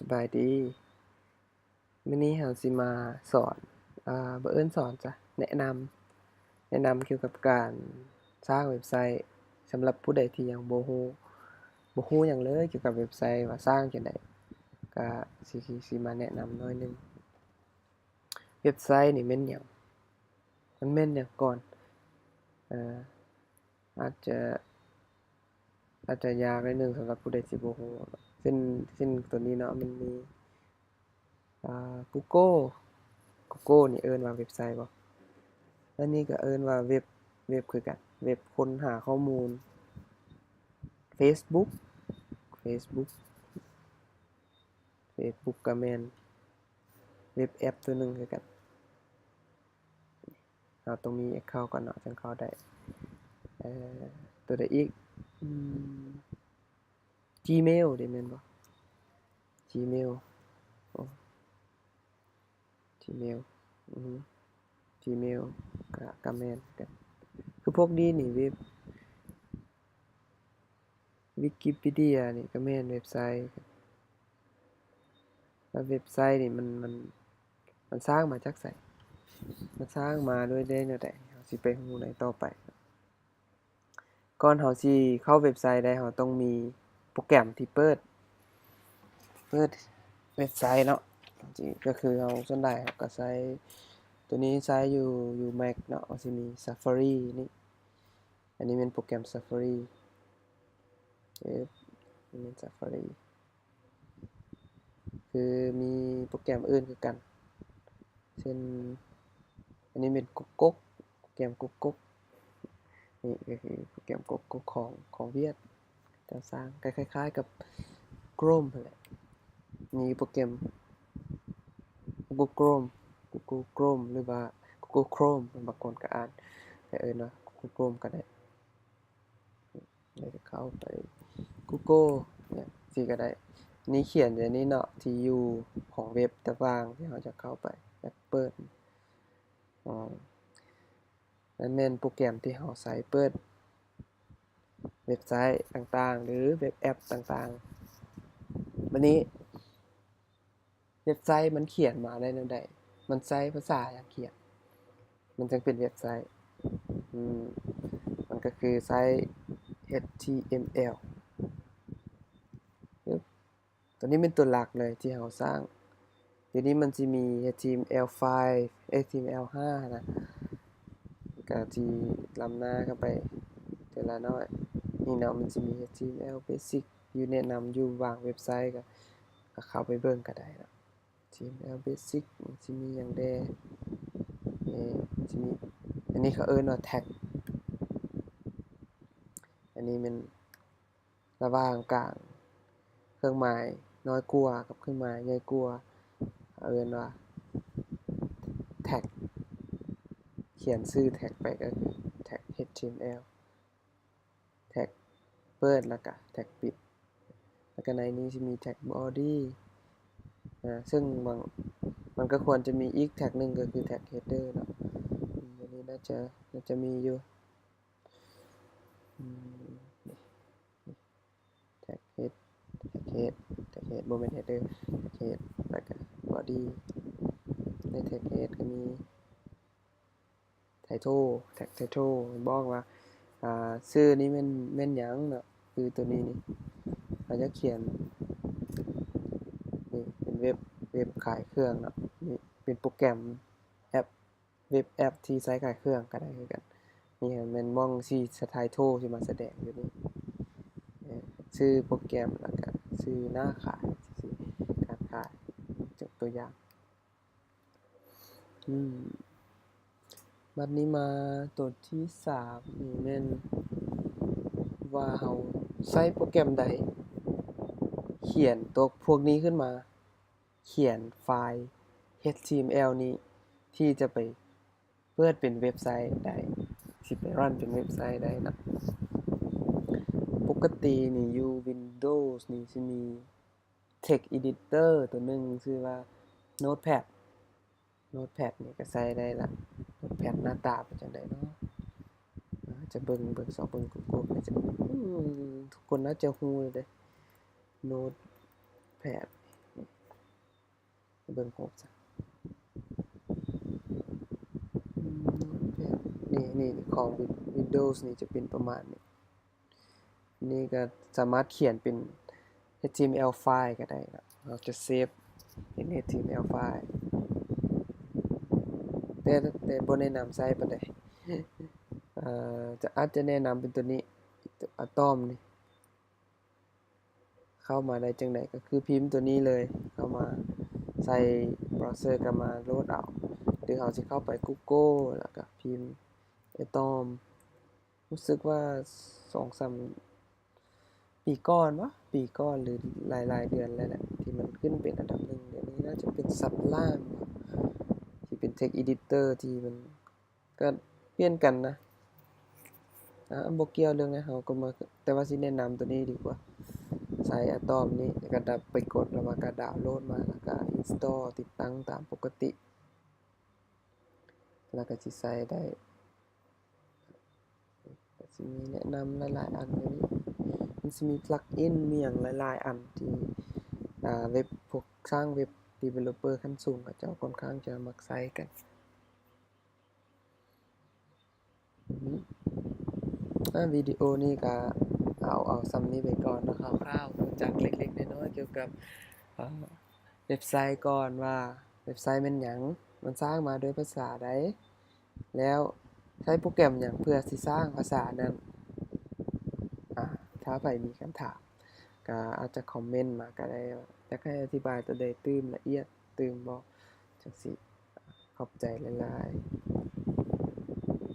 สบายดีมื้อนี้เราสิมาสอนบ่เอิ้นสอนจ้ะแนะนำเกี่ยวกับการสร้างเว็บไซต์สำหรับผู้ใดที่ยังบ่รู้หยังเลยเกี่ยวกับเว็บไซต์ว่าสร้างจั่งใดก็สิมาแนะนำหน่อยหนึ่งเว็บไซต์นี่แม่นหยังมันแม่นหยังก่อนเอ่ออาจจะยากหน่อยหนึ่งสำหรับผู้ใดที่บ่รู้ซึ่งตัวนี้เนาะมันมีGoogle นี่เอิ้นว่าเว็บไซต์บ่อันนี้ก็เอิ้นว่าเว็บคือกันเว็บค้นหาข้อมูล Facebook Facebook Facebook ก็แม่นเว็บแอปตัวหนึ่งคือกันเราต้องมีแอ็กเคานต์ก่อนเนาะจั่งเข้าได้เอ่อตัวใดอีกอืม Gmail นี่แม่นบ่ Gmail โอ้ Gmail อือฮึ Gmail ก็แม่นคือกันคือพวกนี้นี่Wikipedia นี่ก็แม่นเว็บไซต์แล้วเว็บไซต์นี่มันสร้างมาจากไสมันสร้างมาด้วยได้แนวใดเราสิไปรู้ได้ต่อไปก่อนเราสิเข้าเว็บไซต์ได้เราต้องมีโปรแกรมที่เปิดเว็บไซต์เนาะจริงก็คือเราส่วนใหญ่เราก็ใช้ตัวนี้ใช้อยู่ Mac เนาะมันสิมี Safari นี่อันนี้เป็นโปรแกรม Safari นี่เป็น Safari คือมีโปรแกรมอื่นคือกันเช่นอันนี้เป็นก๊กโปรแกรมก๊กนี่ก็คือโปรแกรมก๊กของเวียดจะสร้างคล้ายๆกับ Chrome นั่นแหละมีโปรแกรม Google Chrome หรือว่า Google Chrome บางคนก็อ่านแต่เนาะ Google Chrome ก็ได้แล้วก็เข้าไป Google เนี่ยสิก็ได้นี่เขียนอยู่นี้เนาะที่อยู่ของเว็บต่างๆที่เราจะเข้าไปแล้วเปิดนั่นแม่นโปรแกรมที่เราใช้เปิดเว็บไซต์ต่างๆหรือเว็บแอปต่างๆบัดนี้เว็บไซต์มันเขียนมาได้แนวใดมันใช้ภาษาหยังเขียนมันจึงเป็นเว็บไซต์อืมมันก็คือใช้ HTML ปึ๊บตัวนี้เป็นตัวหลักเลยที่เราสร้างเดี๋ยวนี้มันสิมี HTML5 HTML5 นะก็ที่ล้ำหน้าเข้าไปทีละน้อยนี่เนาะมันสิมี HTML Basic อยู่แนะนำอยู่บางเว็บไซต์ก็เข้าไปเบิ่งก็ได้เนาะ HTML Basic มันสิมีหยังแด่มันสิมีอันนี้เขาเอิ้นว่า tag อันนี้มันระหว่างกลางเครื่องหมายน้อยกว่ากับเครื่องหมายใหญ่กว่าเขาเอิ้นว่า tag เขียนชื่อ tag ไปก็คือ tag HTML tag เปิดแล้วก็ tag ปิดแล้วก็ในนี้สิมี tag body ซึ่งมันก็ควรจะมีอีก tag หนึ่งก็คือ tag header เนาะอันนี้น่าจะมีอยู่tag head tag head บ่แม่น header tag head แล้วก็ body ใน tag head ก็มี tag title บอกว่าชื่อนี้แม่นหยังเนาะคือตัวนี้นี่เราจะเขียนนี่เป็นเว็บขายเครื่องเนาะนี่เป็นโปรแกรมแอปเว็บแอปที่ใช้ขายเครื่องก็ได้คือกันนี่แม่นมองที่title ที่มาแสดงอยู่นี่ชื่อโปรแกรมแล้วก็ชื่อหน้าขายที่การขายยกตัวอย่างบัดนี้มาตัวที่3นี่แม่นว่าเราใช้โปรแกรมใดเขียนตัวพวกนี้ขึ้นมาเขียนไฟล์ HTML นี้ที่จะไปเปิดเป็นเว็บไซต์ได้สิไปรันเป็นเว็บไซต์ได้นะปกตินี่อยู่ Windows นี่สิมี Text Editor ตัวหนึ่งชื่อว่า Notepad นี่ก็ใช้ได้ละ Notepad หน้าตาเป็นจังได๋เนาะจะเบิ่งสอบเบิ่ง Google ก็จะทุกคนน่าจะรู้เลยเดะ Notepad เบิ่งรูปซะนี่ของ Windows นี่จะเป็นประมาณนี้นี่ก็สามารถเขียนเป็น HTML ไฟล์ก็ได้ครับเราจะเซฟเป็น HTML ไฟล์แต่บ่แนะนำใช้ปานใดอาจจะแนะนำเป็นตัวนี้ Atom นี่เข้ามาได้จังไดก็คือพิมพ์ตัวนี้เลยเข้ามาใส่เบราว์เซอร์ก็มาโหลดเอาหรือเราสิเข้าไป Google แล้วก็พิมพ์ Atom รู้สึกว่า 2-3 ปีก่อนวะปีก่อนหรือหลายๆเดือนแล้วแหละที่มันขึ้นเป็นอันดับ1เดี๋ยวนี้น่าจะเป็นสัตว์ล่ามที่เป็น Text Editor ที่มันก็เปลี่ยนกันนะบ่เกี่ยวเรื่องนั้นเราก็มาแต่ว่าสิแนะนำตัวนี้ดีกว่าใช้ Atom นี้ก็ดับไปกดแล้วมันก็ดาวน์โหลดมาแล้วก็ install ติดตั้งตามปกติแล้วก็สิใช้ได้ก็สิมีแนะนำหลายๆอันอยู่นี้มันสิมี plugin มีหยังหลายๆอันที่เว็บพวกสร้างเว็บ developer ขั้นสูงเขาเจ้าค่อนข้างจะมักใช้กันวิดีโอนี้ก็เอาส่ำนี้ไปก่อนเนาะคร่าวๆรู้จักเล็กๆน้อยๆเกี่ยวกับเว็บไซต์ก่อนว่าเว็บไซต์แม่นหยังมันสร้างมาด้วยภาษาใดแล้วใช้โปรแกรมหยังเพื่อสิสร้างภาษานั้นถ้าไผมีคำถามก็อาจจะคอมเมนต์มาก็ได้ว่าอยากให้อธิบายตัวใดตื่มละเอียดตื่มบ่จั่งซี้ขอบใจหลายๆ